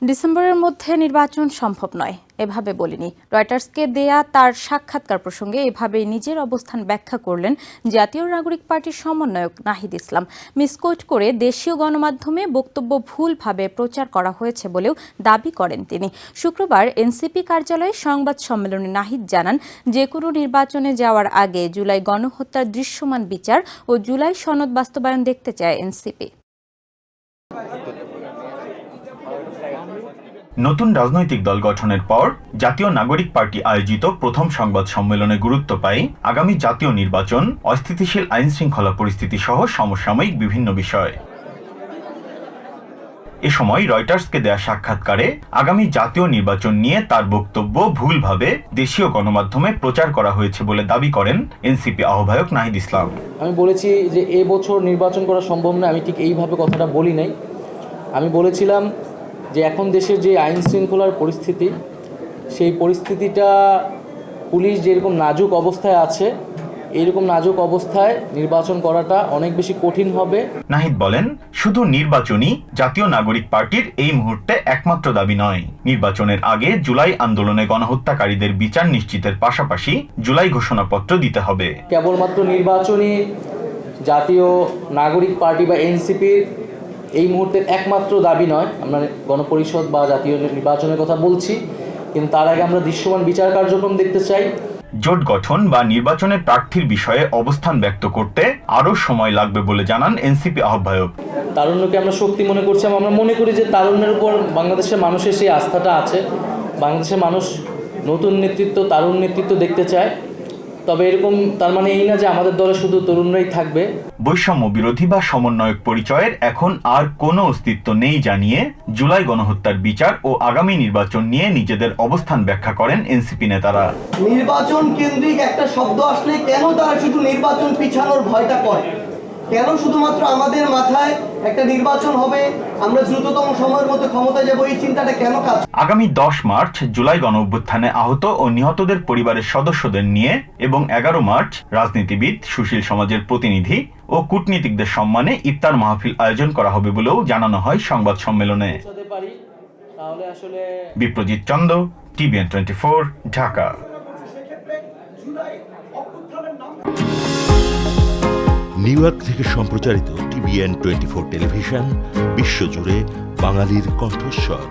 ডিসেম্বরের মধ্যে নির্বাচন সম্ভব নয়, এভাবে বলিনি। রয়টার্সকে দেয়া তার সাক্ষাৎকার প্রসঙ্গে এভাবেই নিজের অবস্থান ব্যাখ্যা করলেন জাতীয় নাগরিক পার্টির সমন্বয়ক নাহিদ ইসলাম। মিসকোট করে দেশীয় গণমাধ্যমে বক্তব্য ভুলভাবে প্রচার করা হয়েছে বলেও দাবি করেন তিনি। শুক্রবার এনসিপি কার্যালয়ে সংবাদ সম্মেলনে নাহিদ জানান, যে কোনো নির্বাচনে যাওয়ার আগে জুলাই গণহত্যার দৃশ্যমান বিচার ও জুলাই সনদ বাস্তবায়ন দেখতে চায় এনসিপি। নতুন রাজনৈতিক দল গঠনের পর জাতীয় নাগরিক পার্টি আয়োজিত প্রথম সংবাদ সম্মেলনে গুরুত্ব পায় আগামী জাতীয় নির্বাচন, অস্থিতিশীল আইন শৃঙ্খলা পরিস্থিতি সহ সমসাময়িক বিভিন্ন বিষয়। এ সময় রয়টার্সকে দেয়া সাক্ষাৎকারে আগামী জাতীয় নির্বাচন নিয়ে তার বক্তব্য ভুলভাবে দেশীয় গণমাধ্যমে প্রচার করা হয়েছে বলে দাবি করেন এনসিপি আহ্বায়ক নাহিদ ইসলাম। আমি বলেছি যে এবছর নির্বাচন করা সম্ভব না, আমি ঠিক এইভাবে কথাটা বলি নাই। আমি বলেছিলাম যে এখন দেশের যে আইন শৃঙ্খলার পরিস্থিতি, সেই পরিস্থিতিটা পুলিশ যেরকম নাজুক অবস্থায় আছে, এইরকম নাজুক অবস্থায় নির্বাচন করাটা অনেক বেশি কঠিন হবে। নাহিদ বলেন, শুধু নির্বাচনই জাতীয় নাগরিক পার্টির এই মুহূর্তে একমাত্র দাবি নয়। নির্বাচনের আগে জুলাই আন্দোলনে গণহত্যাকারীদের বিচার নিশ্চিতের পাশাপাশি জুলাই ঘোষণাপত্র দিতে হবে। কেবলমাত্র নির্বাচনই জাতীয় নাগরিক পার্টি বা এনসিপির এই মুহূর্তের একমাত্র দাবি নয়। আমরা গণপরিষদ বা জাতীয় নির্বাচনের কথা বলছি, কিন্তু তার আগে আমরা দৃশ্যমান বিচার কার্যক্রম দেখতে চাই। জোট গঠন বা নির্বাচনের প্রার্থীর বিষয়ে অবস্থান ব্যক্ত করতে আরও সময় লাগবে বলে জানান এনসিপি আহ্বায়ক। তারুণ্যকে আমরা শক্তি মনে করছি। আমরা মনে করি যে তারুণ্যের উপর বাংলাদেশের মানুষের সেই আস্থাটা আছে। বাংলাদেশের মানুষ নতুন নেতৃত্ব, তারুণ নেতৃত্ব দেখতে চায়। তবে এরকম তার মানে এই না যে আমাদের দলে শুধু তরুণরাই থাকবে। বৈষম্য বিরোধী বা সমন্বয়ক পরিচয়ের এখন আর কোনো অস্তিত্ব নেই জানিয়ে জুলাই গণহত্যার বিচার ও আগামী নির্বাচন নিয়ে নিজেদের অবস্থান ব্যাখ্যা করেন এনসিপি নেতারা। নির্বাচন কেন্দ্রিক একটা শব্দ আসলে কেন তারা শুধু নির্বাচন পিছানোর ভয়টা করে? কেন শুধুমাত্র আমাদের মাথায় একটা নির্বাচন হবে, আমরা দ্রুততম সময়ের মধ্যে ক্ষমতায় যাব, এই চিন্তাটা কেন কাজ? আগামী 10 মার্চ জুলাই গণঅভ্যুত্থানে আহত ও নিহতদের পরিবারের সদস্যদের নিয়ে এবং 11 মার্চ রাজনীতিবিদ, সুশীল সমাজের প্রতিনিধি ও কূটনীতিকদের সম্মানে ইফতার মাহফিল আয়োজন করা হবে বলেও জানানো হয় সংবাদ সম্মেলনে। Biprajit Chanda, TVN 24, Dhaka. New York থেকে সম্প্রচারিত TVN 24 টেলিভিশন বিশ্বজুড়ে বাঙালির কণ্ঠস্বর।